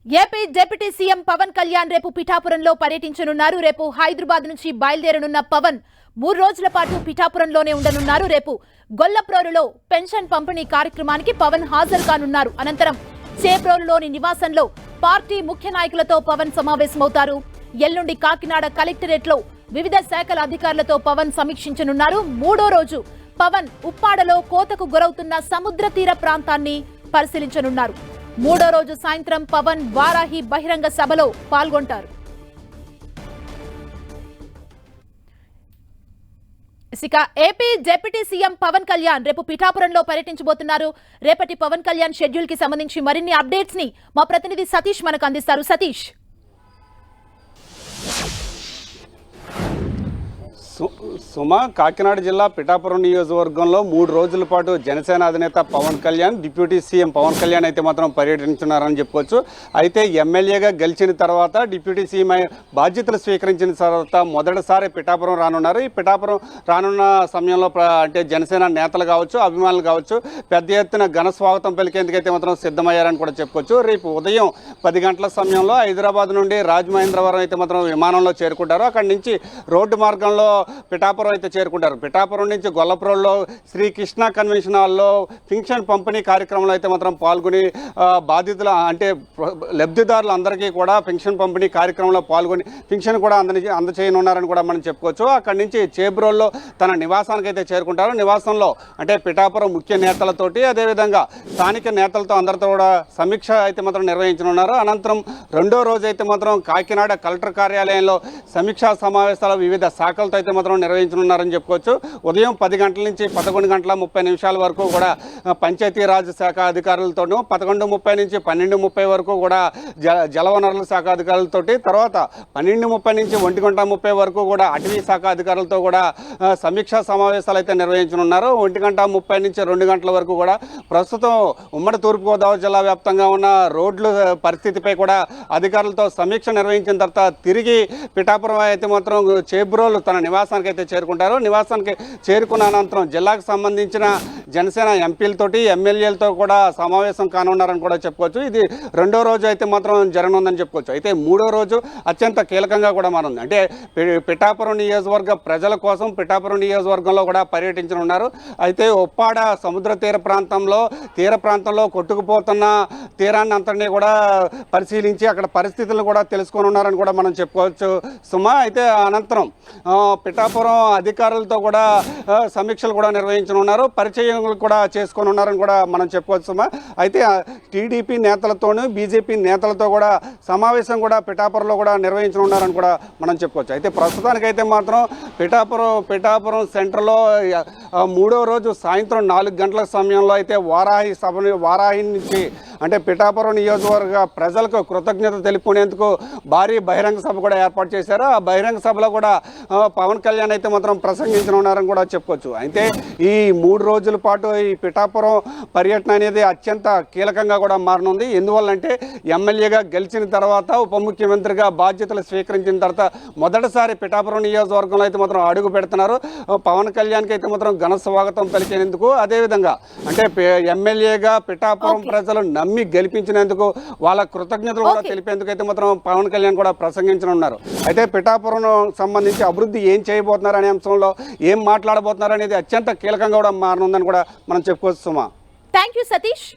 AP deputy CM Pawan Kalyan రేపు పిఠాపురంలో పర్యటించనున్నారు. రేపు హైదరాబాద్ నుంచి బయలుదేరనున్న పవన్ 3 రోజుల పాటు పిఠాపురంలోనే ఉండనున్నారు. రేపు గొల్లప్రోలులో పెన్షన్ పంపిణీ కార్యక్రమానికి పవన్ హాజరు కానున్నారు. అనంతరం చేబ్రోలులోని నివాసంలో పార్టీ ముఖ్య నాయకులతో పవన్ సమావేశమవుతారు. ఎల్లుండి కాకినాడ కలెక్టరేట్లో వివిధ శాఖల అధికారులతో పవన్ సమీక్షించనున్నారు. 3వ రోజు పవన్ ఉప్పాడలో కోతకు గురవుతున్న సముద్ర తీర ప్రాంతాన్ని పరిశీలించనున్నారు. 3వ రోజు సాయంత్రం పవన్ వారాహి బహిరంగ సభలో పాల్గొంటారు. ఇక AP deputy CM Pawan Kalyan రేపు పిఠాపురంలో పర్యటించబోతున్నారు. రేపటి పవన్ కళ్యాణ్ షెడ్యూల్ కి సంబంధించి మరిన్ని అప్డేట్స్ ని మా ప్రతినిధి సతీష్ మనకు అందిస్తారు. సతీష్, సుమ, కాకినాడ జిల్లా పిఠాపురం నియోజకవర్గంలో 3 రోజుల పాటు జనసేన అధినేత పవన్ కళ్యాణ్, డిప్యూటీ సీఎం పవన్ కళ్యాణ్ అయితే మాత్రం పర్యటించున్నారని చెప్పుకోవచ్చు. అయితే ఎమ్మెల్యేగా గెలిచిన తర్వాత డిప్యూటీ సీఎం బాధ్యతలు స్వీకరించిన తర్వాత మొదటిసారి పిఠాపురం రానున్నారు. ఈ పిఠాపురం రానున్న సమయంలో అంటే జనసేన నేతలు కావచ్చు, అభిమానులు కావచ్చు, పెద్ద ఎత్తున ఘన స్వాగతం పలికేందుకైతే మాత్రం సిద్ధమయ్యారని కూడా చెప్పుకోవచ్చు. రేపు ఉదయం 10 గంటల సమయంలో హైదరాబాద్ నుండి రాజమహేంద్రవరం అయితే మాత్రం విమానంలో చేరుకుంటారు. అక్కడి నుంచి రోడ్డు మార్గంలో పిఠాపురం అయితే చేరుకుంటారు. పిఠాపురం నుంచి గొల్లప్రోలులో శ్రీకృష్ణ కన్వెన్షన్ హాల్లో పింఛన్ పంపిణీ కార్యక్రమంలో అయితే మాత్రం పాల్గొని బాధితుల అంటే లబ్ధిదారులు అందరికీ కూడా పెన్షన్ పంపిణీ కార్యక్రమంలో పాల్గొని పెన్షన్ కూడా అందచేయనున్నారని కూడా మనం చెప్పుకోవచ్చు. అక్కడి నుంచి చేబ్రోల్లో తన నివాసానికి అయితే చేరుకుంటారు. నివాసంలో అంటే పిఠాపురం ముఖ్య నేతలతోటి అదేవిధంగా స్థానిక నేతలతో అందరితో కూడా సమీక్ష అయితే మాత్రం నిర్వహించనున్నారు. అనంతరం 2వ రోజు అయితే మాత్రం కాకినాడ కలెక్టర్ కార్యాలయంలో సమీక్షా సమావేశాలు వివిధ శాఖలతో అయితే మాత్రం నిర్వహించనున్నారని చెప్పుకోవచ్చు. ఉదయం 10 గంటల నుంచి 11:30 వరకు కూడా పంచాయతీరాజ్ శాఖ అధికారులతోనూ, 11:30 నుంచి 12:30 వరకు కూడా జలవనరుల శాఖ అధికారులతోటి, తర్వాత 12:30 నుంచి 1:30 వరకు కూడా అటవీ శాఖ అధికారులతో కూడా సమీక్షా సమావేశాలు అయితే నిర్వహించనున్నారు. 1:30 నుంచి 2 గంటల వరకు కూడా ప్రస్తుతం ఉమ్మడి తూర్పుగోదావరి జిల్లా వ్యాప్తంగా ఉన్న రోడ్ల పరిస్థితిపై కూడా అధికారులతో సమీక్ష నిర్వహించిన తర్వాత తిరిగి పిఠాపురం అయితే మాత్రం చేబ్రోలు తన నివాసానికి అయితే చేరుకుంటారు. నివాసానికి చేరుకున్న అనంతరం జిల్లాకు సంబంధించిన జనసేన ఎంపీలతోటి, ఎమ్మెల్యేలతో కూడా సమావేశం కానున్నారని కూడా చెప్పుకోవచ్చు. ఇది 2వ రోజు అయితే మాత్రం జరగనుందని చెప్పుకోవచ్చు. అయితే 3వ రోజు అత్యంత కీలకంగా కూడా మారింది. అంటే పిఠాపురం నియోజకవర్గ ప్రజల కోసం పిఠాపురం నియోజకవర్గంలో కూడా పర్యటించనున్నారు. అయితే ఉప్పాడ సముద్ర తీర ప్రాంతంలో కొట్టుకుపోతున్న తీరాన్ని అంతటినీ కూడా పరిశీలించి అక్కడ పరిస్థితులను కూడా తెలుసుకొని ఉన్నారని కూడా మనం చెప్పుకోవచ్చు. సుమా, అయితే అనంతరం పిఠాపురం అధికారులతో కూడా సమీక్షలు కూడా నిర్వహించనున్నారు. పరిచయం కూడా చేసుకొని ఉన్నారని కూడా మనం చెప్పుకోవచ్చు. అయితే టీడీపీ నేతలతోనూ బీజేపీ నేతలతో కూడా సమావేశం కూడా పిఠాపురంలో కూడా నిర్వహించనున్నారని కూడా మనం చెప్పుకోవచ్చు. అయితే ప్రస్తుతానికైతే మాత్రం పిఠాపురం సెంటర్లో 3వ రోజు సాయంత్రం 4 గంటల సమయంలో అయితే వారాహి నుంచి అంటే పిఠాపురం నియోజకవర్గ ప్రజలకు కృతజ్ఞత తెలుపుకునేందుకు భారీ బహిరంగ సభ కూడా ఏర్పాటు చేశారు. ఆ బహిరంగ సభలో కూడా పవన్ కళ్యాణ్ అయితే మాత్రం ప్రసంగించనున్నారని కూడా చెప్పుకోవచ్చు. అయితే ఈ 3 రోజుల పాటు ఈ పిఠాపురం పర్యటన అనేది అత్యంత కీలకంగా కూడా మారనుంది. ఎందువల్లంటే ఎమ్మెల్యేగా గెలిచిన తర్వాత ఉప ముఖ్యమంత్రిగా బాధ్యతలు స్వీకరించిన తర్వాత మొదటిసారి పిఠాపురం నియోజకవర్గంలో అయితే మాత్రం అడుగు పెడుతున్నారు. పవన్ కళ్యాణ్కి అయితే మాత్రం ఘన స్వాగతం పలికేందుకు, అదేవిధంగా అంటే ఎమ్మెల్యేగా పిఠాపురం ప్రజలు నమ్మి గెలిపించినందుకు వాళ్ళ కృతజ్ఞతలు కూడా తెలిపేందుకు అయితే మాత్రం పవన్ కళ్యాణ్ కూడా ప్రసంగించనున్నారు. అయితే పిఠాపురం సంబంధించి అభివృద్ధి ఏం చేయబోతున్నారు అనే అంశంలో ఏం మాట్లాడబోతున్నారు అనేది అత్యంత కీలకంగా కూడా మారనుందని కూడా మనం చెప్పుకోవచ్చు. సుమా, థ్యాంక్ యూ సతీష్.